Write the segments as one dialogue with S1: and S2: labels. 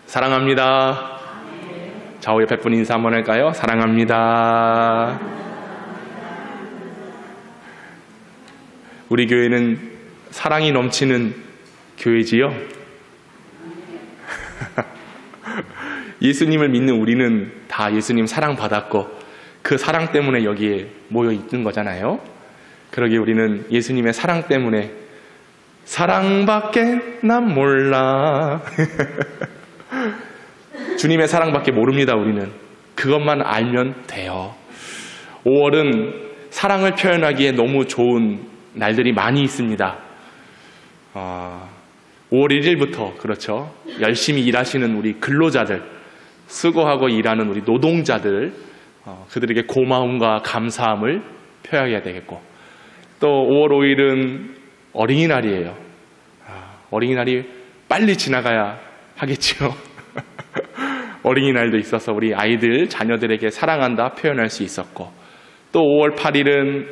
S1: 사랑합니다. 좌우 옆에 분 인사 한번 할까요? 사랑합니다. 우리 교회는 사랑이 넘치는 교회지요? 예수님을 믿는 우리는 다 예수님 사랑받았고 그 사랑 때문에 여기에 모여 있는 거잖아요. 그러기에 우리는 예수님의 사랑 때문에 사랑밖에 난 몰라. 주님의 사랑밖에 모릅니다. 우리는 그것만 알면 돼요. 5월은 사랑을 표현하기에 너무 좋은 날들이 많이 있습니다. 5월 1일부터 그렇죠. 열심히 일하시는 우리 근로자들, 수고하고 일하는 우리 노동자들, 그들에게 고마움과 감사함을 표현해야 되겠고, 또 5월 5일은 어린이날이에요. 어린이날이 빨리 지나가야 하겠죠. 어린이날도 있어서 우리 아이들, 자녀들에게 사랑한다 표현할 수 있었고, 또 5월 8일은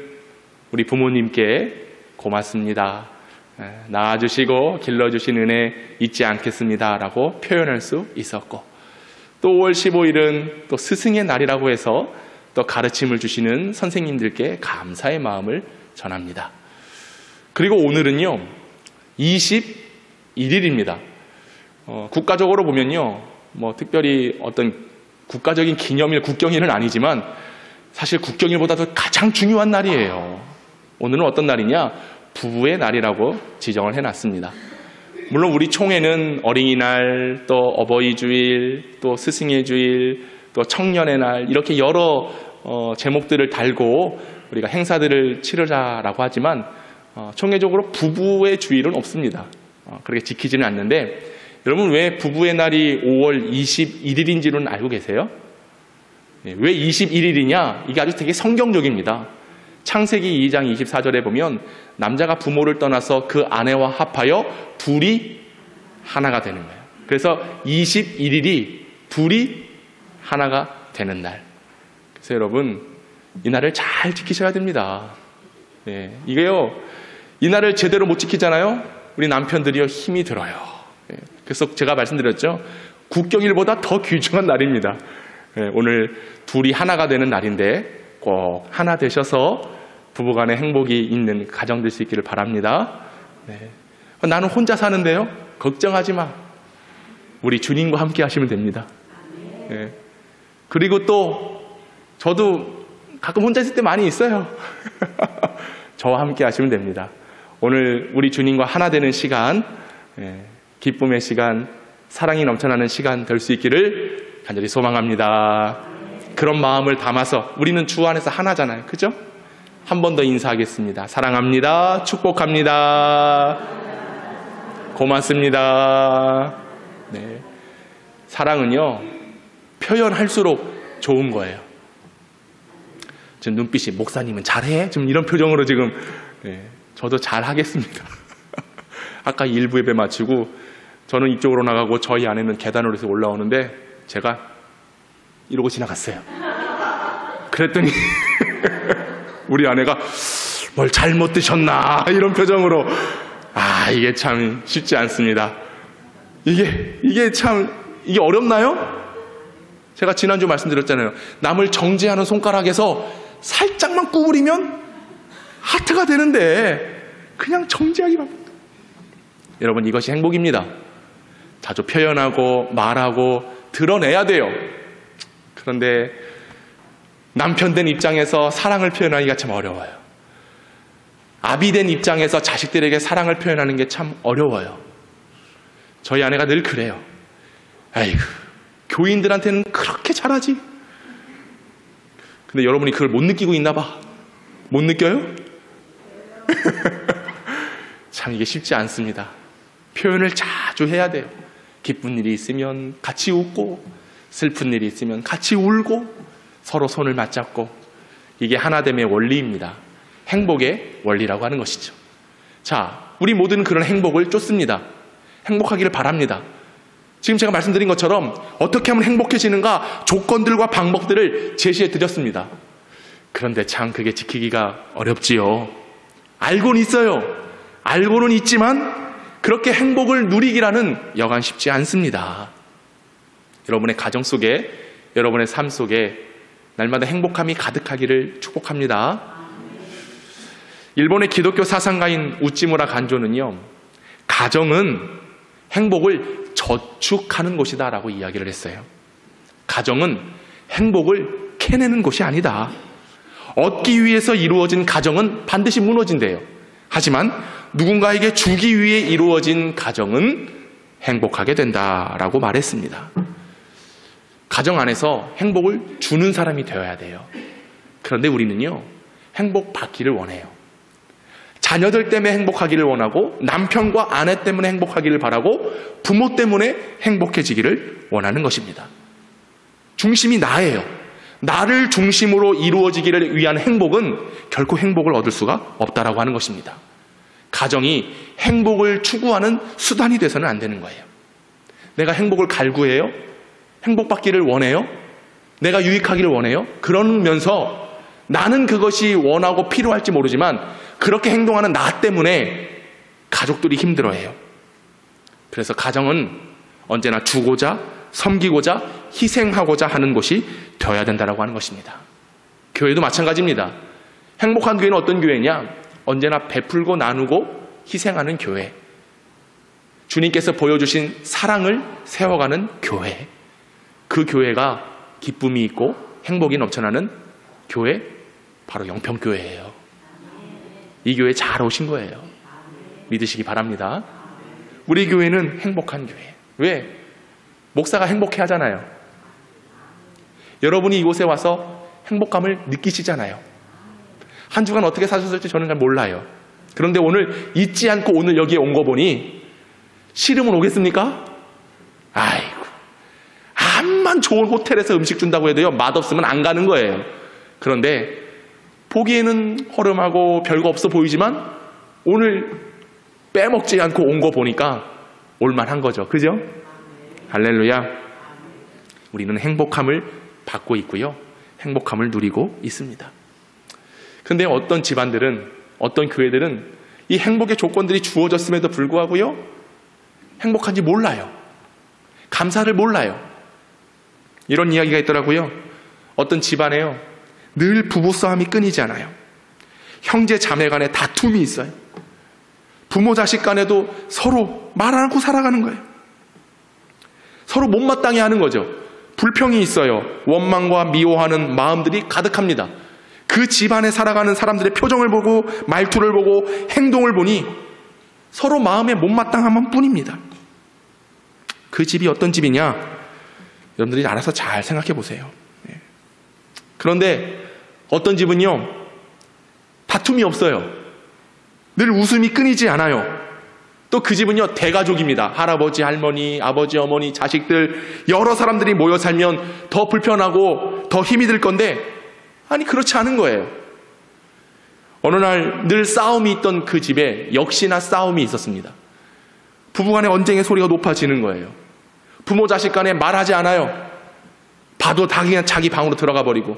S1: 우리 부모님께 고맙습니다, 낳아주시고 길러주신 은혜 잊지 않겠습니다 라고 표현할 수 있었고, 또 5월 15일은 또 스승의 날이라고 해서 또 가르침을 주시는 선생님들께 감사의 마음을 전합니다. 그리고 오늘은요 21일입니다. 국가적으로 보면요 특별히 어떤 국가적인 기념일, 국경일은 아니지만 사실 국경일보다도 가장 중요한 날이에요. 오늘은 어떤 날이냐? 부부의 날이라고 지정을 해놨습니다. 물론 우리 총회는 어린이날, 또 어버이주일, 또 스승의 주일, 또 청년의 날 이렇게 여러 제목들을 달고 우리가 행사들을 치르자라고 하지만 총회적으로 부부의 주일은 없습니다. 그렇게 지키지는 않는데, 여러분 왜 부부의 날이 5월 21일인지는 알고 계세요? 왜 21일이냐? 이게 아주 되게 성경적입니다. 창세기 2장 24절에 보면 남자가 부모를 떠나서 그 아내와 합하여 둘이 하나가 되는 거예요. 그래서 21일이 둘이 하나가 되는 날. 그래서 여러분 이 날을 잘 지키셔야 됩니다. 이게요, 이 날을 제대로 못 지키잖아요. 우리 남편들이요 힘이 들어요. 그래서 제가 말씀드렸죠. 국경일보다 더 귀중한 날입니다. 오늘 둘이 하나가 되는 날인데 꼭 하나 되셔서 부부간의 행복이 있는 가정 될 수 있기를 바랍니다. 나는 혼자 사는데요. 걱정하지 마. 우리 주님과 함께 하시면 됩니다. 그리고 또 저도 가끔 혼자 있을 때 많이 있어요. 저와 함께 하시면 됩니다. 오늘 우리 주님과 하나 되는 시간, 기쁨의 시간, 사랑이 넘쳐나는 시간 될 수 있기를 간절히 소망합니다. 그런 마음을 담아서 우리는 주 안에서 하나잖아요. 그죠? 한 번 더 인사하겠습니다. 사랑합니다. 축복합니다. 고맙습니다. 사랑은요 표현할수록 좋은 거예요. 지금 눈빛이 목사님은 잘해? 지금 이런 표정으로 지금 저도 잘하겠습니다. 아까 일부 예배 마치고 저는 이쪽으로 나가고 저희 아내는 계단으로 해서 올라오는데 제가 이러고 지나갔어요. 그랬더니 우리 아내가 뭘 잘못 드셨나 이런 표정으로, 이게 참 쉽지 않습니다. 이게 참 이게 어렵나요? 제가 지난주 말씀드렸잖아요. 남을 정죄하는 손가락에서 살짝만 구부리면 하트가 되는데 그냥 정죄하기만. 여러분 이것이 행복입니다. 자주 표현하고 말하고 드러내야 돼요. 그런데 남편 된 입장에서 사랑을 표현하기가 참 어려워요. 아비 된 입장에서 자식들에게 사랑을 표현하는 게 참 어려워요. 저희 아내가 늘 그래요. 아이고, 교인들한테는 그렇게 잘하지. 근데 여러분이 그걸 못 느끼고 있나 봐. 못 느껴요? 참 이게 쉽지 않습니다. 표현을 자주 해야 돼요. 기쁜 일이 있으면 같이 웃고, 슬픈 일이 있으면 같이 울고, 서로 손을 맞잡고, 이게 하나됨의 원리입니다. 행복의 원리라고 하는 것이죠. 자, 우리 모두는 그런 행복을 쫓습니다. 행복하기를 바랍니다. 지금 제가 말씀드린 것처럼 어떻게 하면 행복해지는가 조건들과 방법들을 제시해 드렸습니다. 그런데 참 그게 지키기가 어렵지요. 알고는 있어요. 알고는 있지만 그렇게 행복을 누리기라는 여간 쉽지 않습니다. 여러분의 가정 속에, 여러분의 삶 속에 날마다 행복함이 가득하기를 축복합니다. 일본의 기독교 사상가인 우찌무라 간조는요, 가정은 행복을 저축하는 곳이다 라고 이야기를 했어요. 가정은 행복을 캐내는 곳이 아니다. 얻기 위해서 이루어진 가정은 반드시 무너진대요. 하지만 누군가에게 주기 위해 이루어진 가정은 행복하게 된다라고 말했습니다. 가정 안에서 행복을 주는 사람이 되어야 돼요. 그런데 우리는요, 행복 받기를 원해요. 자녀들 때문에 행복하기를 원하고, 남편과 아내 때문에 행복하기를 바라고, 부모 때문에 행복해지기를 원하는 것입니다. 중심이 나예요. 나를 중심으로 이루어지기를 위한 행복은 결코 행복을 얻을 수가 없다라고 하는 것입니다. 가정이 행복을 추구하는 수단이 돼서는 안 되는 거예요. 내가 행복을 갈구해요? 행복받기를 원해요? 내가 유익하기를 원해요? 그러면서 나는 그것이 원하고 필요할지 모르지만 그렇게 행동하는 나 때문에 가족들이 힘들어해요. 그래서 가정은 언제나 주고자, 섬기고자, 희생하고자 하는 곳이 되어야 된다고 하는 것입니다. 교회도 마찬가지입니다. 행복한 교회는 어떤 교회냐? 언제나 베풀고 나누고 희생하는 교회. 주님께서 보여주신 사랑을 세워가는 교회. 그 교회가 기쁨이 있고 행복이 넘쳐나는 교회, 바로 영평교회예요. 이 교회 잘 오신 거예요. 믿으시기 바랍니다. 우리 교회는 행복한 교회. 왜? 목사가 행복해 하잖아요. 여러분이 이곳에 와서 행복감을 느끼시잖아요. 한 주간 어떻게 사셨을지 저는 잘 몰라요. 그런데 오늘 잊지 않고 오늘 여기에 온 거 보니 싫으면 오겠습니까? 아이고, 암만 좋은 호텔에서 음식 준다고 해도요, 맛없으면 안 가는 거예요. 그런데 보기에는 허름하고 별거 없어 보이지만 오늘 빼먹지 않고 온 거 보니까 올만한 거죠. 그죠? 할렐루야. 우리는 행복함을 받고 있고요, 행복함을 누리고 있습니다. 근데 어떤 집안들은, 어떤 교회들은 이 행복의 조건들이 주어졌음에도 불구하고요, 행복한지 몰라요. 감사를 몰라요. 이런 이야기가 있더라고요. 어떤 집안에요, 늘 부부싸움이 끊이지 않아요. 형제 자매 간에 다툼이 있어요. 부모 자식 간에도 서로 말 안 하고 살아가는 거예요. 서로 못마땅해 하는 거죠. 불평이 있어요. 원망과 미워하는 마음들이 가득합니다. 그 집안에 살아가는 사람들의 표정을 보고 말투를 보고 행동을 보니 서로 마음에 못마땅함 뿐입니다. 그 집이 어떤 집이냐? 여러분들이 알아서 잘 생각해 보세요. 그런데 어떤 집은요, 다툼이 없어요. 늘 웃음이 끊이지 않아요. 또 그 집은요, 대가족입니다. 할아버지, 할머니, 아버지, 어머니, 자식들, 여러 사람들이 모여 살면 더 불편하고 더 힘이 들 건데, 아니 그렇지 않은 거예요. 어느 날 늘 싸움이 있던 그 집에 역시나 싸움이 있었습니다. 부부간의 언쟁의 소리가 높아지는 거예요. 부모 자식 간에 말하지 않아요. 봐도 다 그냥 자기 방으로 들어가 버리고.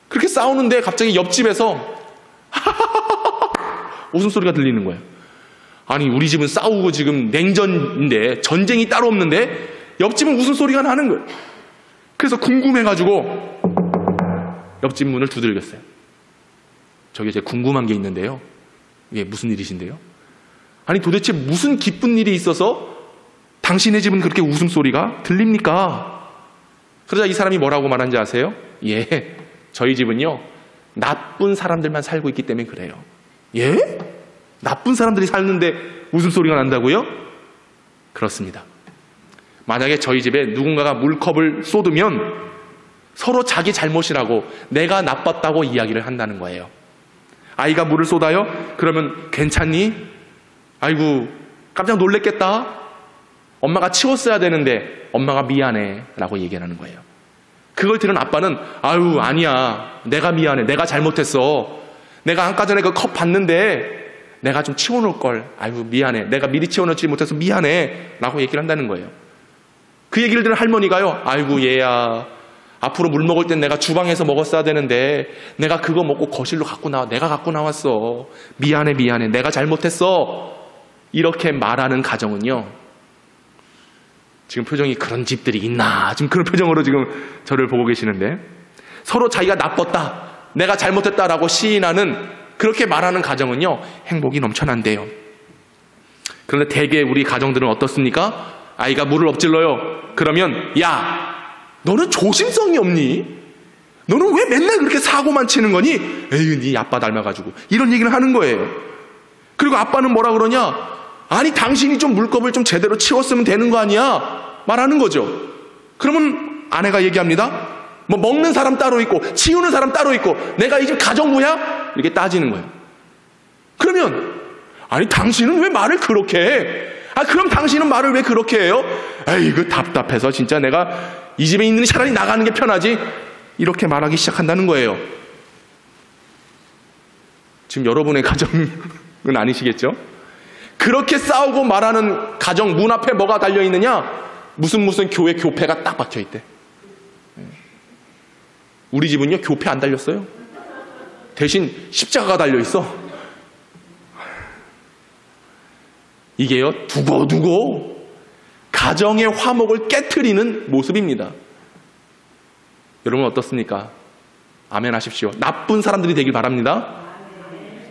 S1: 그렇게 싸우는데 갑자기 옆집에서 웃음소리가 들리는 거예요. 아니 우리 집은 싸우고 지금 냉전인데, 전쟁이 따로 없는데 옆집은 웃음소리가 나는 거예요. 그래서 궁금해가지고 옆집 문을 두들겼어요. 저기 이제 궁금한 게 있는데요. 이게 무슨 일이신데요? 아니 도대체 무슨 기쁜 일이 있어서 당신의 집은 그렇게 웃음소리가 들립니까? 그러자 이 사람이 뭐라고 말한지 아세요? 예, 저희 집은요, 나쁜 사람들만 살고 있기 때문에 그래요. 예? 나쁜 사람들이 사는데 웃음소리가 난다고요? 그렇습니다. 만약에 저희 집에 누군가가 물컵을 쏟으면 서로 자기 잘못이라고, 내가 나빴다고 이야기를 한다는 거예요. 아이가 물을 쏟아요? 그러면 괜찮니? 아이고 깜짝 놀랬겠다. 엄마가 치웠어야 되는데 엄마가 미안해 라고 얘기하는 거예요. 그걸 들은 아빠는 아유 아니야, 내가 미안해, 내가 잘못했어, 내가 아까 전에 그 컵 봤는데 내가 좀 치워놓을 걸, 아유 미안해, 내가 미리 치워놓지 못해서 미안해 라고 얘기를 한다는 거예요. 그 얘기를 들은 할머니가요, 아이고 얘야, 앞으로 물 먹을 땐 내가 주방에서 먹었어야 되는데 내가 그거 먹고 거실로 갖고 나와, 내가 갖고 나왔어, 미안해 내가 잘못했어. 이렇게 말하는 가정은요, 지금 표정이 그런 집들이 있나? 지금 그런 표정으로 지금 저를 보고 계시는데, 서로 자기가 나빴다, 내가 잘못했다라고 시인하는, 그렇게 말하는 가정은요, 행복이 넘쳐난대요. 그런데 대개 우리 가정들은 어떻습니까? 아이가 물을 엎질러요. 그러면 야, 너는 조심성이 없니? 너는 왜 맨날 그렇게 사고만 치는 거니? 에휴, 네 아빠 닮아가지고. 이런 얘기를 하는 거예요. 그리고 아빠는 뭐라 그러냐? 아니, 당신이 좀 물컵을 좀 제대로 치웠으면 되는 거 아니야? 말하는 거죠. 그러면 아내가 얘기합니다. 뭐 먹는 사람 따로 있고 치우는 사람 따로 있고 내가 이 집 가정부야? 이렇게 따지는 거예요. 그러면 아니, 당신은 왜 말을 그렇게 해? 아, 그럼 당신은 말을 왜 그렇게 해요? 아이고, 답답해서 진짜 내가 이 집에 있는 차라리 나가는 게 편하지. 이렇게 말하기 시작한다는 거예요. 지금 여러분의 가정은 아니시겠죠? 그렇게 싸우고 말하는 가정 문 앞에 뭐가 달려있느냐? 무슨 교회 교패가 딱 박혀있대. 우리 집은요, 교패 안 달렸어요. 대신 십자가가 달려있어. 이게요, 두고두고 가정의 화목을 깨트리는 모습입니다. 여러분 어떻습니까? 아멘 하십시오. 나쁜 사람들이 되길 바랍니다.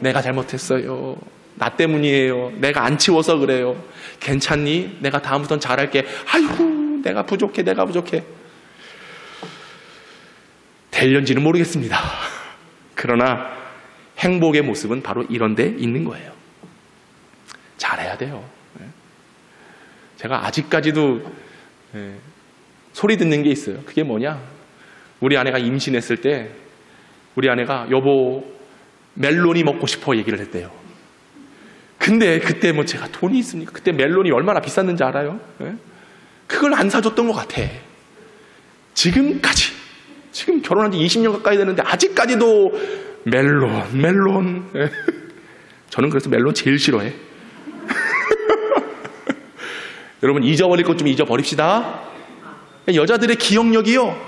S1: 내가 잘못했어요. 나 때문이에요. 내가 안 치워서 그래요. 괜찮니? 내가 다음부터는 잘할게. 아이고, 내가 부족해. 될런지는 모르겠습니다. 그러나 행복의 모습은 바로 이런 데 있는 거예요. 잘해야 돼요. 제가 아직까지도 소리 듣는 게 있어요. 그게 뭐냐? 우리 아내가 임신했을 때 우리 아내가 여보, 멜론이 먹고 싶어 얘기를 했대요. 근데 그때 뭐 제가 돈이 있습니까? 그때 멜론이 얼마나 비쌌는지 알아요? 그걸 안 사줬던 것 같아. 지금까지, 지금 결혼한 지 20년 가까이 되는데 아직까지도 멜론. 저는 그래서 멜론 제일 싫어해. 여러분, 잊어버릴 것 좀 잊어버립시다. 여자들의 기억력이요,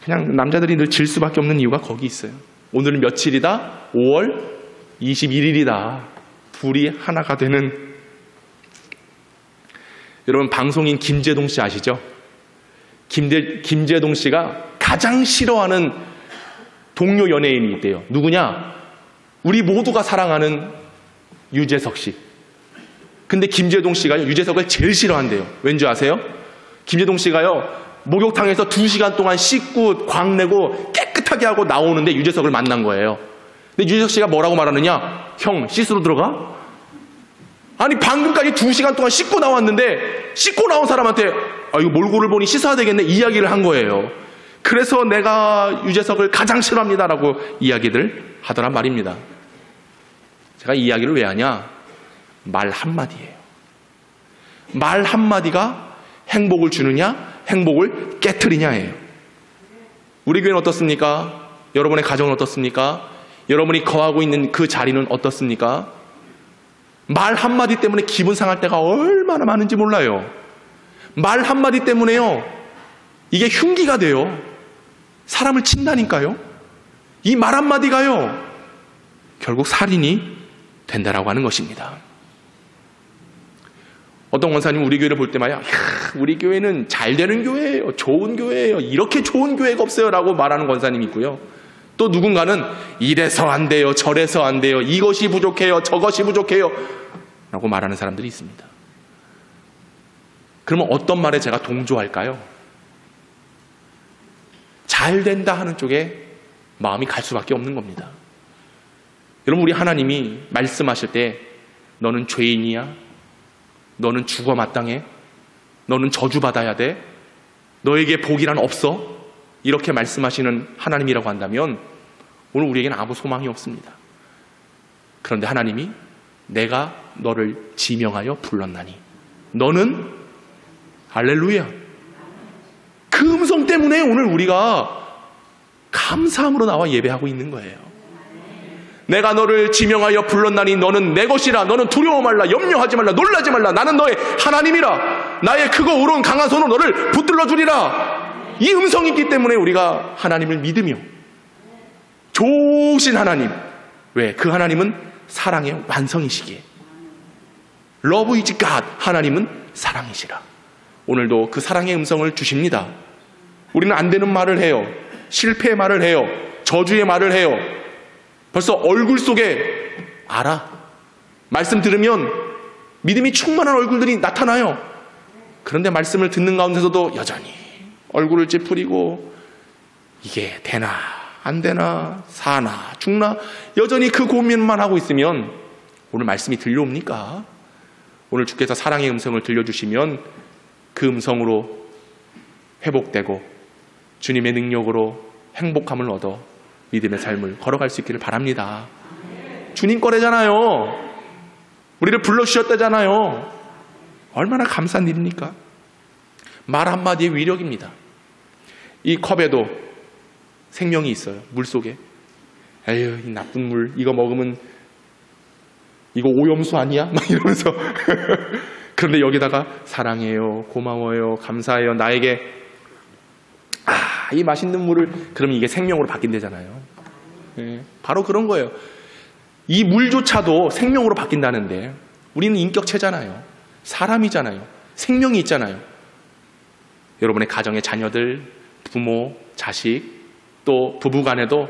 S1: 그냥 남자들이 늘 질 수밖에 없는 이유가 거기 있어요. 오늘은 며칠이다? 5월 21일이다. 둘이 하나가 되는. 여러분, 방송인 김재동 씨 아시죠? 김재동 씨가 가장 싫어하는 동료 연예인이 있대요. 누구냐? 우리 모두가 사랑하는 유재석 씨. 근데 김재동 씨가 유재석을 제일 싫어한대요. 왠지 아세요? 김재동 씨가요, 목욕탕에서 2시간 동안 씻고 광내고 깨끗하게 하고 나오는데 유재석을 만난 거예요. 근데 유재석 씨가 뭐라고 말하느냐? 형, 씻으러 들어가? 아니, 방금까지 2시간 동안 씻고 나왔는데 씻고 나온 사람한테 이거 몰골을 보니 씻어야 되겠네, 이야기를 한 거예요. 그래서 내가 유재석을 가장 싫어합니다라고 이야기를 하더란 말입니다. 제가 이 이야기를 왜 하냐? 말 한마디예요. 말 한마디가 행복을 주느냐, 행복을 깨트리냐예요. 우리 교회는 어떻습니까? 여러분의 가정은 어떻습니까? 여러분이 거하고 있는 그 자리는 어떻습니까? 말 한마디 때문에 기분 상할 때가 얼마나 많은지 몰라요. 말 한마디 때문에요, 이게 흉기가 돼요. 사람을 친다니까요. 이 말 한마디가요, 결국 살인이 된다라고 하는 것입니다. 어떤 권사님 우리 교회를 볼 때마다 우리 교회는 잘 되는 교회예요, 좋은 교회예요, 이렇게 좋은 교회가 없어요 라고 말하는 권사님이 있고요. 또 누군가는 이래서 안 돼요, 저래서 안 돼요, 이것이 부족해요, 저것이 부족해요 라고 말하는 사람들이 있습니다. 그러면 어떤 말에 제가 동조할까요? 잘 된다 하는 쪽에 마음이 갈 수밖에 없는 겁니다. 여러분, 우리 하나님이 말씀하실 때 너는 죄인이야, 너는 죽어 마땅해, 너는 저주받아야 돼, 너에게 복이란 없어, 이렇게 말씀하시는 하나님이라고 한다면 오늘 우리에게는 아무 소망이 없습니다. 그런데 하나님이 내가 너를 지명하여 불렀나니 너는, 할렐루야, 그 음성 때문에 오늘 우리가 감사함으로 나와 예배하고 있는 거예요. 내가 너를 지명하여 불렀나니 너는 내 것이라, 너는 두려워 말라, 염려하지 말라, 놀라지 말라, 나는 너의 하나님이라, 나의 크고 의로운 강한 손으로 너를 붙들러 주리라. 이 음성이 있기 때문에 우리가 하나님을 믿으며, 좋으신 하나님, 왜? 그 하나님은 사랑의 완성이시기에, Love is God, 하나님은 사랑이시라. 오늘도 그 사랑의 음성을 주십니다. 우리는 안 되는 말을 해요. 실패의 말을 해요. 저주의 말을 해요. 벌써 얼굴 속에 알아. 말씀 들으면 믿음이 충만한 얼굴들이 나타나요. 그런데 말씀을 듣는 가운데서도 여전히 얼굴을 찌푸리고 이게 되나 안 되나 사나 죽나 여전히 그 고민만 하고 있으면 오늘 말씀이 들려옵니까? 오늘 주께서 사랑의 음성을 들려주시면 그 음성으로 회복되고 주님의 능력으로 행복함을 얻어 믿음의 삶을 걸어갈 수 있기를 바랍니다. 주님 거래잖아요. 우리를 불러주셨다잖아요. 얼마나 감사한 일입니까? 말 한마디의 위력입니다. 이 컵에도 생명이 있어요. 물 속에. 에휴, 이 나쁜 물 이거 먹으면 이거 오염수 아니야? 막 이러면서 그런데 여기다가 사랑해요, 고마워요, 감사해요, 나에게 이 맛있는 물을 그러면 이게 생명으로 바뀐대잖아요. 네, 바로 그런 거예요. 이 물조차도 생명으로 바뀐다는데 우리는 인격체잖아요. 사람이잖아요. 생명이 있잖아요. 여러분의 가정의 자녀들, 부모, 자식, 또 부부간에도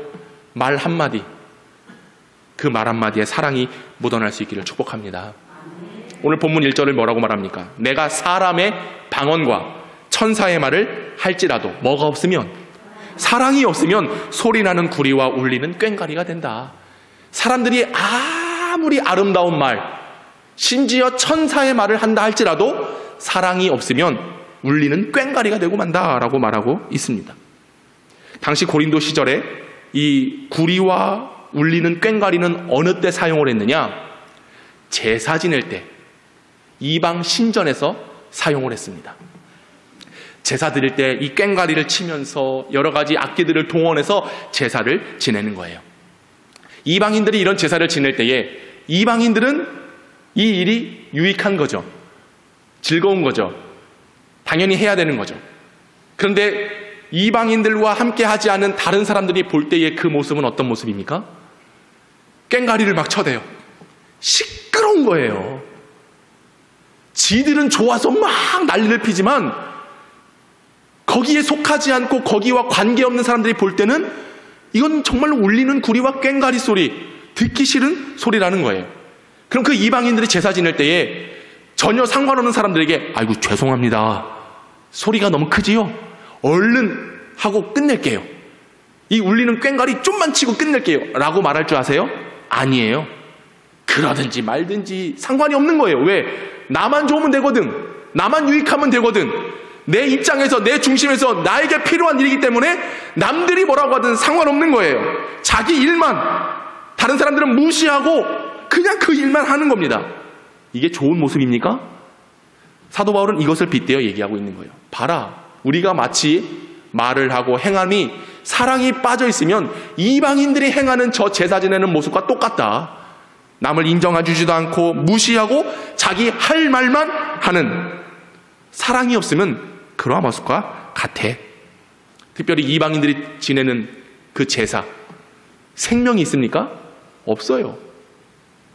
S1: 말 한마디, 그 말 한마디에 사랑이 묻어날 수 있기를 축복합니다. 오늘 본문 1절을 뭐라고 말합니까? 내가 사람의 방언과 천사의 말을 할지라도 뭐가 없으면, 사랑이 없으면 소리나는 구리와 울리는 꽹과리가 된다. 사람들이 아무리 아름다운 말, 심지어 천사의 말을 한다 할지라도 사랑이 없으면 울리는 꽹과리가 되고 만다라고 말하고 있습니다. 당시 고린도 시절에 이 구리와 울리는 꽹과리는 어느 때 사용을 했느냐? 제사 지낼 때 이방 신전에서 사용을 했습니다. 제사 드릴 때 이 꽹과리를 치면서 여러 가지 악기들을 동원해서 제사를 지내는 거예요. 이방인들이 이런 제사를 지낼 때에 이방인들은 이 일이 유익한 거죠. 즐거운 거죠. 당연히 해야 되는 거죠. 그런데 이방인들과 함께 하지 않은 다른 사람들이 볼 때의 그 모습은 어떤 모습입니까? 꽹과리를 막 쳐대요. 시끄러운 거예요. 지들은 좋아서 막 난리를 피지만 거기에 속하지 않고 거기와 관계없는 사람들이 볼 때는 이건 정말로 울리는 구리와 꽹과리 소리, 듣기 싫은 소리라는 거예요. 그럼 그 이방인들이 제사 지낼 때에 전혀 상관없는 사람들에게 아이고 죄송합니다, 소리가 너무 크지요? 얼른 하고 끝낼게요. 이 울리는 꽹과리 좀만 치고 끝낼게요 라고 말할 줄 아세요? 아니에요. 그러든지 말든지 상관이 없는 거예요. 왜? 나만 좋으면 되거든. 나만 유익하면 되거든. 내 입장에서, 내 중심에서 나에게 필요한 일이기 때문에 남들이 뭐라고 하든 상관없는 거예요. 자기 일만, 다른 사람들은 무시하고 그냥 그 일만 하는 겁니다. 이게 좋은 모습입니까? 사도 바울은 이것을 빗대어 얘기하고 있는 거예요. 봐라, 우리가 마치 말을 하고 행함이 사랑이 빠져 있으면 이방인들이 행하는 저 제사 지내는 모습과 똑같다. 남을 인정해주지도 않고 무시하고 자기 할 말만 하는, 사랑이 없으면 그러한 모습과 같아. 특별히 이방인들이 지내는 그 제사, 생명이 있습니까? 없어요.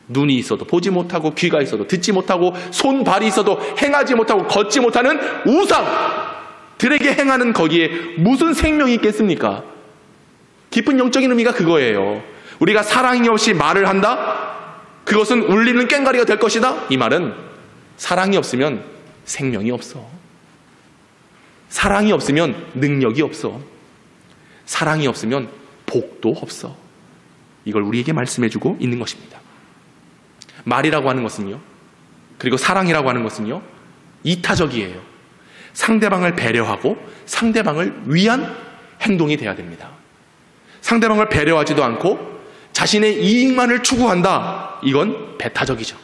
S1: 눈이 있어도 보지 못하고, 귀가 있어도 듣지 못하고, 손, 발이 있어도 행하지 못하고 걷지 못하는 우상들에게 행하는 거기에 무슨 생명이 있겠습니까? 깊은 영적인 의미가 그거예요. 우리가 사랑이 없이 말을 한다? 그것은 울리는 꽹과리가 될 것이다? 이 말은 사랑이 없으면 생명이 없어. 사랑이 없으면 능력이 없어. 사랑이 없으면 복도 없어. 이걸 우리에게 말씀해주고 있는 것입니다. 말이라고 하는 것은요, 그리고 사랑이라고 하는 것은요, 이타적이에요. 상대방을 배려하고 상대방을 위한 행동이 돼야 됩니다. 상대방을 배려하지도 않고 자신의 이익만을 추구한다. 이건 배타적이죠.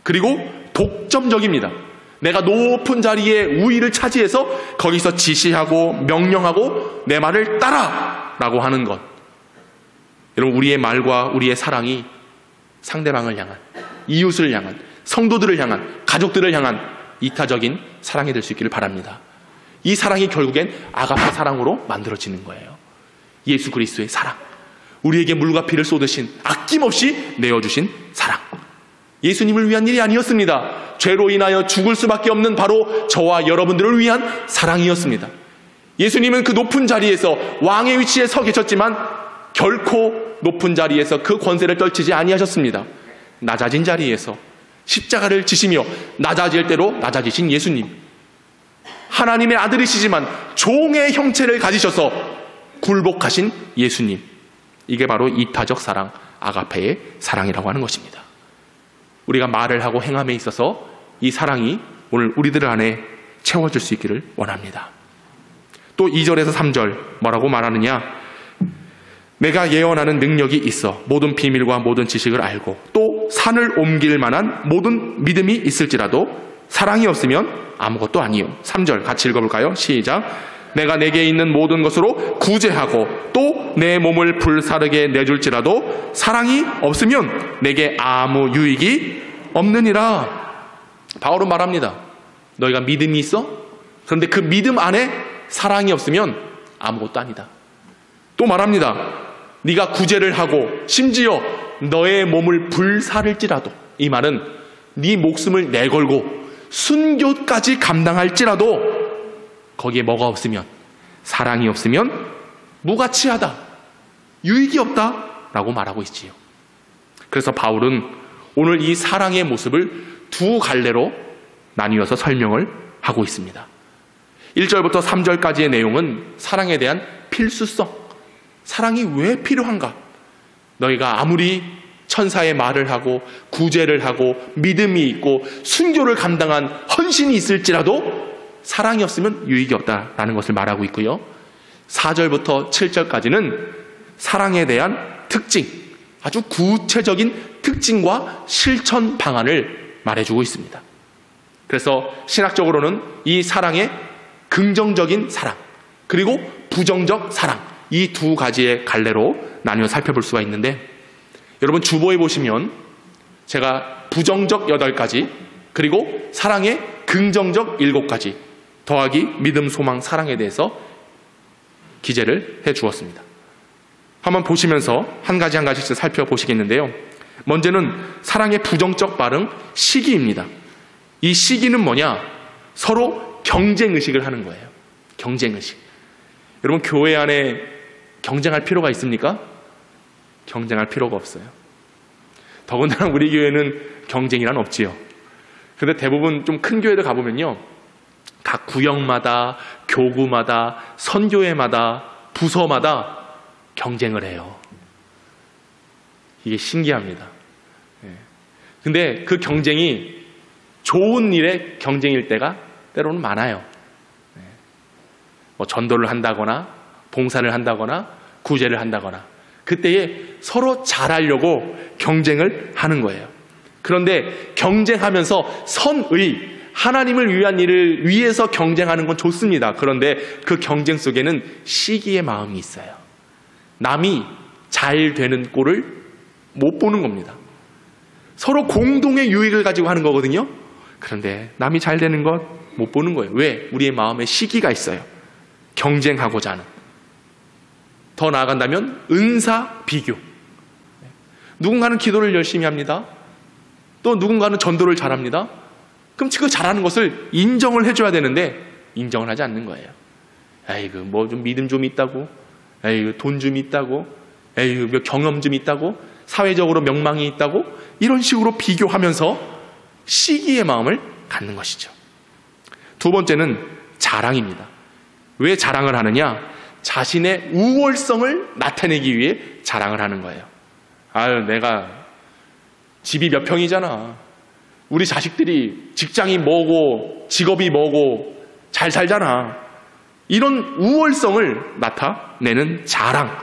S1: 그리고 독점적입니다. 내가 높은 자리에 우위를 차지해서 거기서 지시하고 명령하고 내 말을 따라 라고 하는 것. 여러분, 우리의 말과 우리의 사랑이 상대방을 향한, 이웃을 향한, 성도들을 향한, 가족들을 향한 이타적인 사랑이 될 수 있기를 바랍니다. 이 사랑이 결국엔 아가페 사랑으로 만들어지는 거예요. 예수 그리스도의 사랑, 우리에게 물과 피를 쏟으신, 아낌없이 내어주신 사랑. 예수님을 위한 일이 아니었습니다. 죄로 인하여 죽을 수밖에 없는 바로 저와 여러분들을 위한 사랑이었습니다. 예수님은 그 높은 자리에서 왕의 위치에 서 계셨지만 결코 높은 자리에서 그 권세를 떨치지 아니하셨습니다. 낮아진 자리에서 십자가를 지시며 낮아질 대로 낮아지신 예수님, 하나님의 아들이시지만 종의 형체를 가지셔서 굴복하신 예수님, 이게 바로 이타적 사랑, 아가페의 사랑이라고 하는 것입니다. 우리가 말을 하고 행함에 있어서 이 사랑이 오늘 우리들 안에 채워질 수 있기를 원합니다. 또 2절에서 3절 뭐라고 말하느냐? 내가 예언하는 능력이 있어 모든 비밀과 모든 지식을 알고 또 산을 옮길 만한 모든 믿음이 있을지라도 사랑이 없으면 아무것도 아니요. 3절 같이 읽어볼까요? 시작. 내가 내게 있는 모든 것으로 구제하고 또 내 몸을 불사르게 내줄지라도 사랑이 없으면 내게 아무 유익이 없느니라. 바울은 말합니다. 너희가 믿음이 있어? 그런데 그 믿음 안에 사랑이 없으면 아무것도 아니다. 또 말합니다. 네가 구제를 하고 심지어 너의 몸을 불사를지라도, 이 말은 네 목숨을 내걸고 순교까지 감당할지라도 거기에 뭐가 없으면, 사랑이 없으면 무가치하다, 유익이 없다라고 말하고 있지요. 그래서 바울은 오늘 이 사랑의 모습을 두 갈래로 나뉘어서 설명을 하고 있습니다. 1절부터 3절까지의 내용은 사랑에 대한 필수성, 사랑이 왜 필요한가? 너희가 아무리 천사의 말을 하고 구제를 하고 믿음이 있고 순교를 감당한 헌신이 있을지라도 사랑이 없으면 유익이 없다라는 것을 말하고 있고요. 4절부터 7절까지는 사랑에 대한 특징, 아주 구체적인 특징과 실천 방안을 말해주고 있습니다. 그래서 신학적으로는 이 사랑의 긍정적인 사랑, 그리고 부정적 사랑, 이 두 가지의 갈래로 나뉘어 살펴볼 수가 있는데, 여러분 주보에 보시면 제가 부정적 8가지, 그리고 사랑의 긍정적 7가지, 더하기 믿음, 소망, 사랑에 대해서 기재를 해 주었습니다. 한번 보시면서 한 가지 한 가지씩 살펴보시겠는데요. 먼저는 사랑의 부정적 반응, 시기입니다. 이 시기는 뭐냐? 서로 경쟁의식을 하는 거예요. 경쟁의식. 여러분 교회 안에 경쟁할 필요가 있습니까? 경쟁할 필요가 없어요. 더군다나 우리 교회는 경쟁이란 없지요. 그런데 대부분 좀 큰 교회들 가보면요, 각 구역마다, 교구마다, 선교회마다, 부서마다 경쟁을 해요. 이게 신기합니다. 근데 그 경쟁이 좋은 일의 경쟁일 때가 때로는 많아요. 뭐 전도를 한다거나 봉사를 한다거나 구제를 한다거나 그때에 서로 잘하려고 경쟁을 하는 거예요. 그런데 경쟁하면서 선의, 하나님을 위한 일을 위해서 경쟁하는 건 좋습니다. 그런데 그 경쟁 속에는 시기의 마음이 있어요. 남이 잘 되는 꼴을 못 보는 겁니다. 서로 공동의 유익을 가지고 하는 거거든요. 그런데 남이 잘 되는 것 못 보는 거예요. 왜? 우리의 마음에 시기가 있어요. 경쟁하고자 하는. 더 나아간다면 은사 비교. 누군가는 기도를 열심히 합니다. 또 누군가는 전도를 잘합니다. 그럼 그 잘하는 것을 인정을 해줘야 되는데 인정을 하지 않는 거예요. 에이그 뭐 좀 믿음 좀 있다고, 에이그 돈 좀 있다고, 에이그 경험 좀 있다고, 사회적으로 명망이 있다고, 이런 식으로 비교하면서 시기의 마음을 갖는 것이죠. 두 번째는 자랑입니다. 왜 자랑을 하느냐? 자신의 우월성을 나타내기 위해 자랑을 하는 거예요. 아유, 내가 집이 몇 평이잖아. 우리 자식들이 직장이 뭐고 직업이 뭐고 잘 살잖아. 이런 우월성을 나타내는 자랑,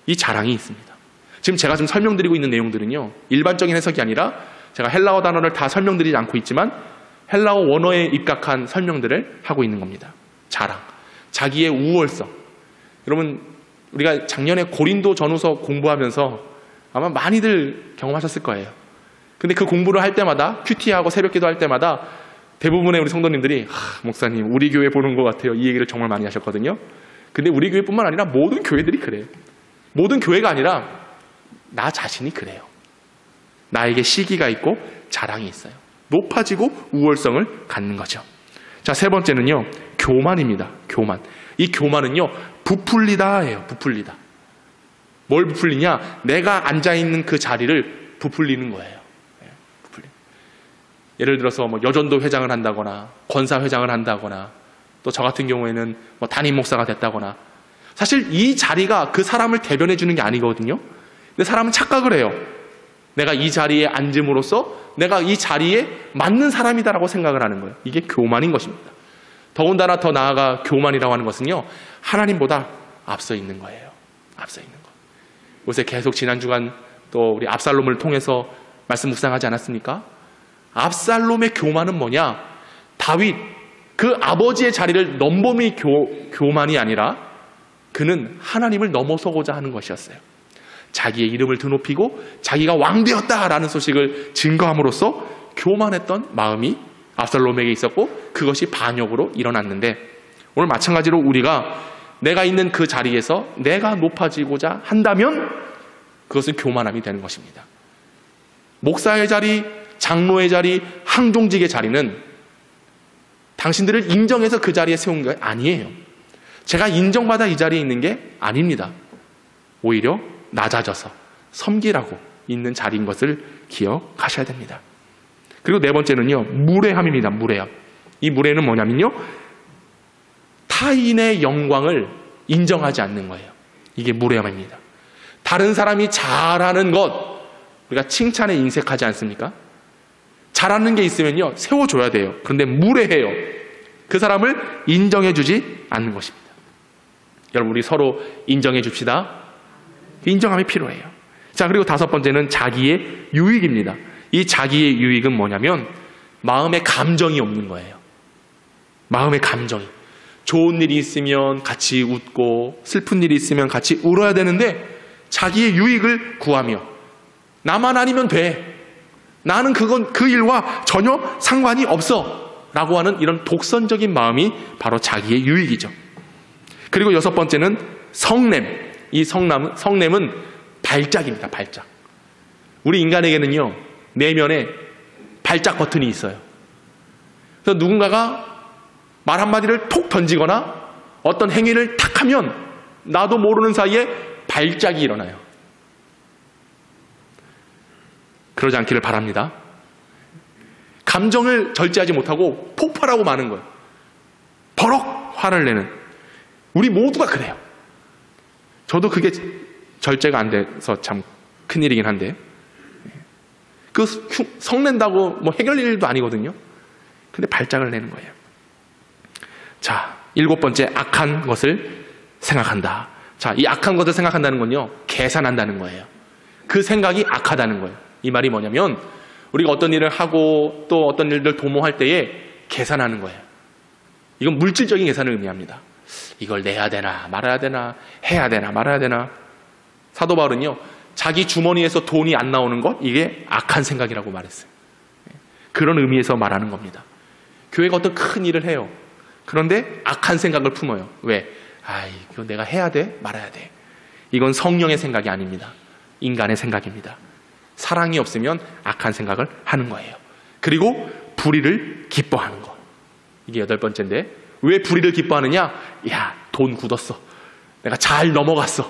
S1: 이 자랑이 있습니다. 지금 제가 좀 설명드리고 있는 내용들은요, 일반적인 해석이 아니라 제가 헬라어 단어를 다 설명드리지 않고 있지만 헬라어 원어에 입각한 설명들을 하고 있는 겁니다. 자랑, 자기의 우월성. 여러분 우리가 작년에 고린도 전후서 공부하면서 아마 많이들 경험하셨을 거예요. 근데 그 공부를 할 때마다, 큐티하고 새벽기도 할 때마다 대부분의 우리 성도님들이 목사님 우리 교회 보는 것 같아요, 이 얘기를 정말 많이 하셨거든요. 근데 우리 교회뿐만 아니라 모든 교회들이 그래요. 모든 교회가 아니라 나 자신이 그래요. 나에게 시기가 있고 자랑이 있어요. 높아지고 우월성을 갖는 거죠. 자, 세 번째는요, 교만입니다. 교만. 이 교만은요, 부풀리다예요. 부풀리다. 뭘 부풀리냐? 내가 앉아있는 그 자리를 부풀리는 거예요. 예를 들어서 뭐 여전도 회장을 한다거나 권사 회장을 한다거나 또 저 같은 경우에는 뭐 담임 목사가 됐다거나, 사실 이 자리가 그 사람을 대변해 주는 게 아니거든요. 근데 사람은 착각을 해요. 내가 이 자리에 앉음으로써 내가 이 자리에 맞는 사람이다라고 생각을 하는 거예요. 이게 교만인 것입니다. 더군다나 더 나아가 교만이라고 하는 것은요, 하나님보다 앞서 있는 거예요. 앞서 있는 거. 요새 계속 지난 주간 또 우리 압살롬을 통해서 말씀 묵상하지 않았습니까? 압살롬의 교만은 뭐냐? 다윗, 그 아버지의 자리를 넘봄이 교만이 아니라 그는 하나님을 넘어서고자 하는 것이었어요. 자기의 이름을 드높이고 자기가 왕되었다라는 소식을 증거함으로써 교만했던 마음이 압살롬에게 있었고, 그것이 반역으로 일어났는데, 오늘 마찬가지로 우리가 내가 있는 그 자리에서 내가 높아지고자 한다면 그것은 교만함이 되는 것입니다. 목사의 자리, 장로의 자리, 항종직의 자리는 당신들을 인정해서 그 자리에 세운 게 아니에요. 제가 인정받아 이 자리에 있는 게 아닙니다. 오히려 낮아져서 섬기라고 있는 자리인 것을 기억하셔야 됩니다. 그리고 네 번째는요, 무례함입니다. 무례함. 이 무례는 뭐냐면요, 타인의 영광을 인정하지 않는 거예요. 이게 무례함입니다. 다른 사람이 잘하는 것, 우리가 칭찬에 인색하지 않습니까? 잘하는 게 있으면요, 세워줘야 돼요. 그런데 무례해요. 그 사람을 인정해주지 않는 것입니다. 여러분, 우리 서로 인정해 줍시다. 인정함이 필요해요. 자, 그리고 다섯 번째는 자기의 유익입니다. 이 자기의 유익은 뭐냐면 마음에 감정이 없는 거예요. 마음의 감정이. 좋은 일이 있으면 같이 웃고 슬픈 일이 있으면 같이 울어야 되는데 자기의 유익을 구하며 나만 아니면 돼. 나는 그 일과 전혀 상관이 없어. 라고 하는 이런 독선적인 마음이 바로 자기의 유익이죠. 그리고 여섯 번째는 성냄. 이 성냄은 발작입니다. 발작. 우리 인간에게는요, 내면에 발작 버튼이 있어요. 그래서 누군가가 말 한마디를 톡 던지거나 어떤 행위를 탁 하면 나도 모르는 사이에 발작이 일어나요. 그러지 않기를 바랍니다. 감정을 절제하지 못하고 폭발하고 마는 거예요. 버럭 화를 내는. 우리 모두가 그래요. 저도 그게 절제가 안 돼서 참 큰일이긴 한데, 그 성낸다고 뭐 해결될 일도 아니거든요. 근데 발작을 내는 거예요. 자, 일곱 번째, 악한 것을 생각한다. 자, 이 악한 것을 생각한다는 건요, 계산한다는 거예요. 그 생각이 악하다는 거예요. 이 말이 뭐냐면 우리가 어떤 일을 하고 또 어떤 일들 도모할 때에 계산하는 거예요. 이건 물질적인 계산을 의미합니다. 이걸 내야 되나 말아야 되나, 해야 되나 말아야 되나. 사도 바울은요, 자기 주머니에서 돈이 안 나오는 것, 이게 악한 생각이라고 말했어요. 그런 의미에서 말하는 겁니다. 교회가 어떤 큰 일을 해요. 그런데 악한 생각을 품어요. 왜? 이거 내가 해야 돼? 말아야 돼. 이건 성령의 생각이 아닙니다. 인간의 생각입니다. 사랑이 없으면 악한 생각을 하는 거예요. 그리고 불의를 기뻐하는 것. 이게 여덟 번째인데, 왜 불의를 기뻐하느냐? 야, 돈 굳었어. 내가 잘 넘어갔어.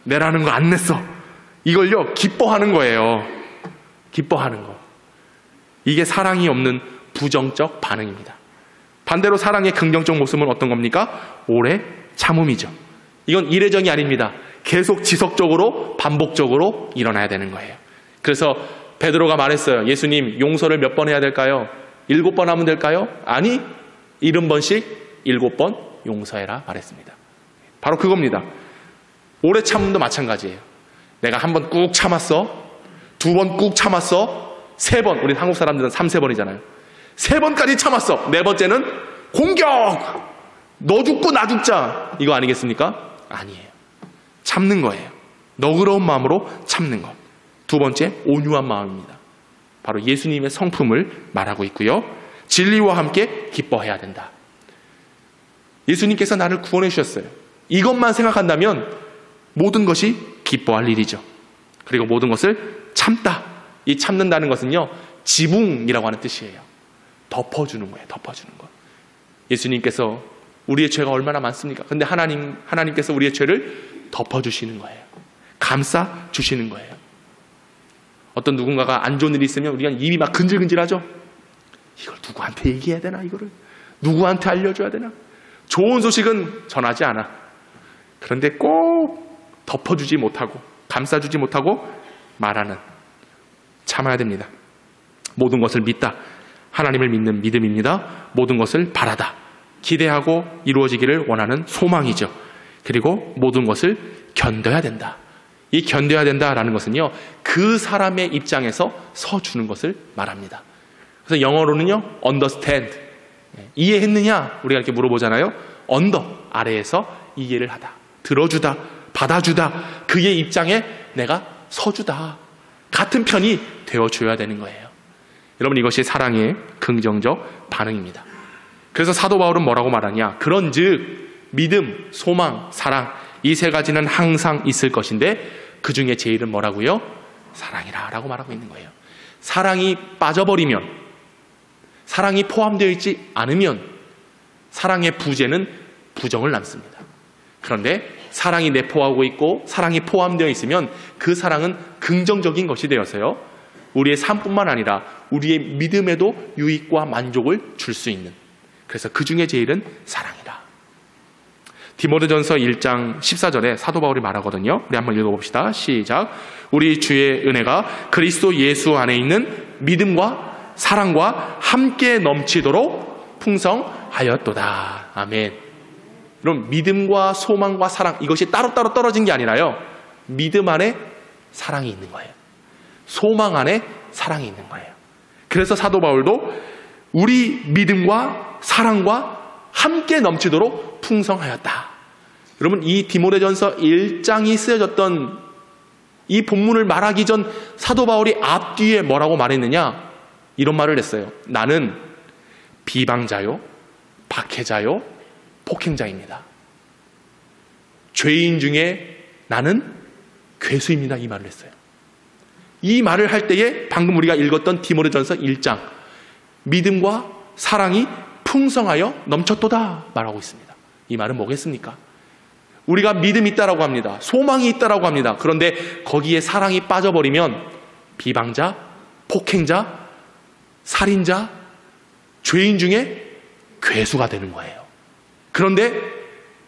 S1: 내라는 거 안 냈어. 이걸요, 기뻐하는 거예요. 기뻐하는 거. 이게 사랑이 없는 부정적 반응입니다. 반대로 사랑의 긍정적 모습은 어떤 겁니까? 오래 참음이죠. 이건 일회적이 아닙니다. 계속 지속적으로 반복적으로 일어나야 되는 거예요. 그래서 베드로가 말했어요. 예수님, 용서를 몇 번 해야 될까요? 7번 하면 될까요? 아니, 70번씩 7번 용서해라 말했습니다. 바로 그겁니다. 오래 참음도 마찬가지예요. 내가 한 번 꾹 참았어. 2번 꾹 참았어. 3번, 우리 한국 사람들은 3-4번이잖아요. 3번까지 참았어. 4번째는 공격! 너 죽고 나 죽자. 이거 아니겠습니까? 아니에요. 참는 거예요. 너그러운 마음으로 참는 것. 2번째, 온유한 마음입니다. 바로 예수님의 성품을 말하고 있고요. 진리와 함께 기뻐해야 된다. 예수님께서 나를 구원해 주셨어요. 이것만 생각한다면 모든 것이 기뻐할 일이죠. 그리고 모든 것을 참다. 이 참는다는 것은요, 지붕이라고 하는 뜻이에요. 덮어주는 거예요. 덮어주는 거. 예수님께서 우리의 죄가 얼마나 많습니까? 근데 하나님께서 우리의 죄를 덮어주시는 거예요. 감싸주시는 거예요. 어떤 누군가가 안 좋은 일이 있으면 우리가 입이 막 근질근질하죠? 이걸 누구한테 얘기해야 되나? 이거를 누구한테 알려줘야 되나? 좋은 소식은 전하지 않아. 그런데 꼭 덮어주지 못하고 감싸주지 못하고 말하는, 참아야 됩니다. 모든 것을 믿다. 하나님을 믿는 믿음입니다. 모든 것을 바라다. 기대하고 이루어지기를 원하는 소망이죠. 그리고 모든 것을 견뎌야 된다. 이 견뎌야 된다라는 것은요, 그 사람의 입장에서 서주는 것을 말합니다. 그래서 영어로는요, understand. 이해했느냐? 우리가 이렇게 물어보잖아요. under, 아래에서 이해를 하다. 들어주다. 받아주다. 그의 입장에 내가 서주다. 같은 편이 되어줘야 되는 거예요. 여러분, 이것이 사랑의 긍정적 반응입니다. 그래서 사도 바울은 뭐라고 말하냐? 그런즉 믿음, 소망, 사랑, 이 세 가지는 항상 있을 것인데 그 중에 제일은 뭐라고요? 사랑이라 라고 말하고 있는 거예요. 사랑이 빠져버리면, 사랑이 포함되어 있지 않으면 사랑의 부재는 부정을 남습니다. 그런데 사랑이 내포하고 있고 사랑이 포함되어 있으면 그 사랑은 긍정적인 것이 되어서요, 우리의 삶뿐만 아니라 우리의 믿음에도 유익과 만족을 줄 수 있는, 그래서 그 중에 제일은 사랑이다. 디모데전서 1장 14절에 사도 바울이 말하거든요. 우리 한번 읽어봅시다. 시작. 우리 주의 은혜가 그리스도 예수 안에 있는 믿음과 사랑과 함께 넘치도록 풍성하였도다. 아멘. 그럼 믿음과 소망과 사랑, 이것이 따로따로 떨어진 게 아니라요, 믿음 안에 사랑이 있는 거예요. 소망 안에 사랑이 있는 거예요. 그래서 사도 바울도 우리 믿음과 사랑과 함께 넘치도록 풍성하였다. 여러분, 이 디모데전서 1장이 쓰여졌던 이 본문을 말하기 전 사도 바울이 앞뒤에 뭐라고 말했느냐? 이런 말을 했어요. 나는 비방자요, 박해자요, 폭행자입니다. 죄인 중에 나는 괴수입니다. 이 말을 했어요. 이 말을 할 때에 방금 우리가 읽었던 디모데전서 1장, 믿음과 사랑이 풍성하여 넘쳤도다 말하고 있습니다. 이 말은 뭐겠습니까? 우리가 믿음이 있다라고 합니다. 소망이 있다라고 합니다. 그런데 거기에 사랑이 빠져버리면 비방자, 폭행자, 살인자, 죄인 중에 괴수가 되는 거예요. 그런데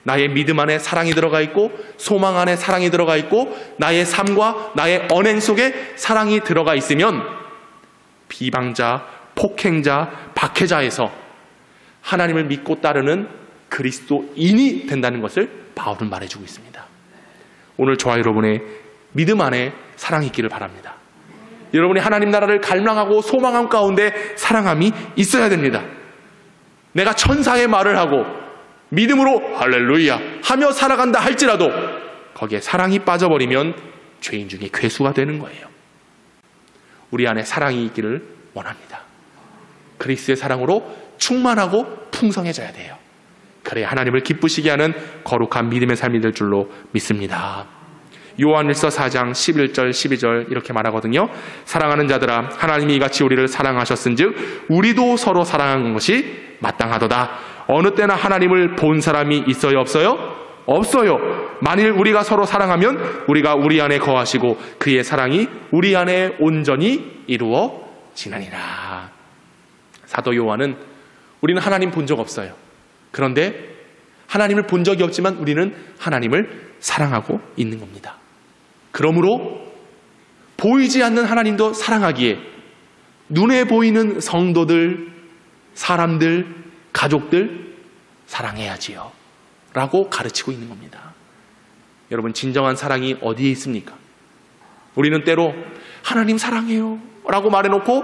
S1: 나의 믿음 안에 사랑이 들어가 있고 소망 안에 사랑이 들어가 있고 나의 삶과 나의 언행 속에 사랑이 들어가 있으면 비방자, 폭행자, 박해자에서 하나님을 믿고 따르는 그리스도인이 된다는 것을 바울은 말해주고 있습니다. 오늘 저와 여러분의 믿음 안에 사랑이 있기를 바랍니다. 여러분이 하나님 나라를 갈망하고 소망함 가운데 사랑함이 있어야 됩니다. 내가 천사의 말을 하고 믿음으로 할렐루야 하며 살아간다 할지라도 거기에 사랑이 빠져버리면 죄인 중에 괴수가 되는 거예요. 우리 안에 사랑이 있기를 원합니다. 그리스도의 사랑으로 충만하고 풍성해져야 돼요. 그래야 하나님을 기쁘시게 하는 거룩한 믿음의 삶이 될 줄로 믿습니다. 요한일서 4장 11절 12절 이렇게 말하거든요. 사랑하는 자들아, 하나님이 이같이 우리를 사랑하셨은즉 우리도 서로 사랑하는 것이 마땅하도다. 어느 때나 하나님을 본 사람이 있어요, 없어요? 없어요. 만일 우리가 서로 사랑하면 우리가 우리 안에 거하시고 그의 사랑이 우리 안에 온전히 이루어지나니라. 사도 요한은 우리는 하나님 본 적 없어요. 그런데 하나님을 본 적이 없지만 우리는 하나님을 사랑하고 있는 겁니다. 그러므로 보이지 않는 하나님도 사랑하기에 눈에 보이는 성도들, 사람들, 가족들 사랑해야지요 라고 가르치고 있는 겁니다. 여러분, 진정한 사랑이 어디에 있습니까? 우리는 때로 하나님 사랑해요 라고 말해놓고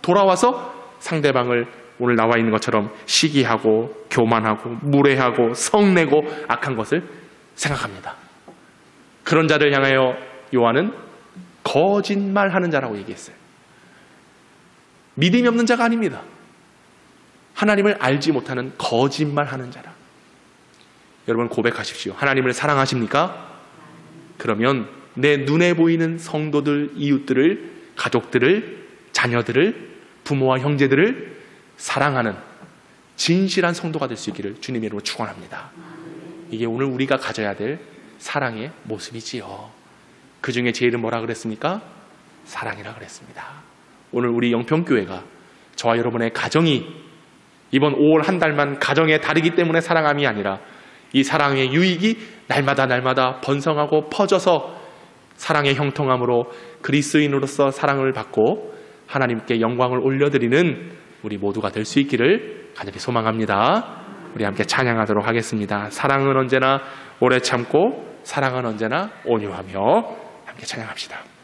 S1: 돌아와서 상대방을 오늘 나와 있는 것처럼 시기하고 교만하고 무례하고 성내고 악한 것을 생각합니다. 그런 자를 향하여 요한은 거짓말하는 자라고 얘기했어요. 믿음이 없는 자가 아닙니다. 하나님을 알지 못하는 거짓말하는 자라. 여러분 고백하십시오. 하나님을 사랑하십니까? 그러면 내 눈에 보이는 성도들, 이웃들을, 가족들을, 자녀들을 부모와 형제들을 사랑하는 진실한 성도가 될 수 있기를 주님의 이름으로 축원합니다. 이게 오늘 우리가 가져야 될 사랑의 모습이지요. 그 중에 제일은 뭐라 그랬습니까? 사랑이라 그랬습니다. 오늘 우리 영평교회가 저와 여러분의 가정이 이번 5월 한 달만 가정의 달이기 때문에 사랑함이 아니라 이 사랑의 유익이 날마다 번성하고 퍼져서 사랑의 형통함으로 그리스도인으로서 사랑을 받고 하나님께 영광을 올려드리는 우리 모두가 될 수 있기를 간절히 소망합니다. 우리 함께 찬양하도록 하겠습니다. 사랑은 언제나 오래 참고 사랑은 언제나 온유하며 함께 찬양합시다.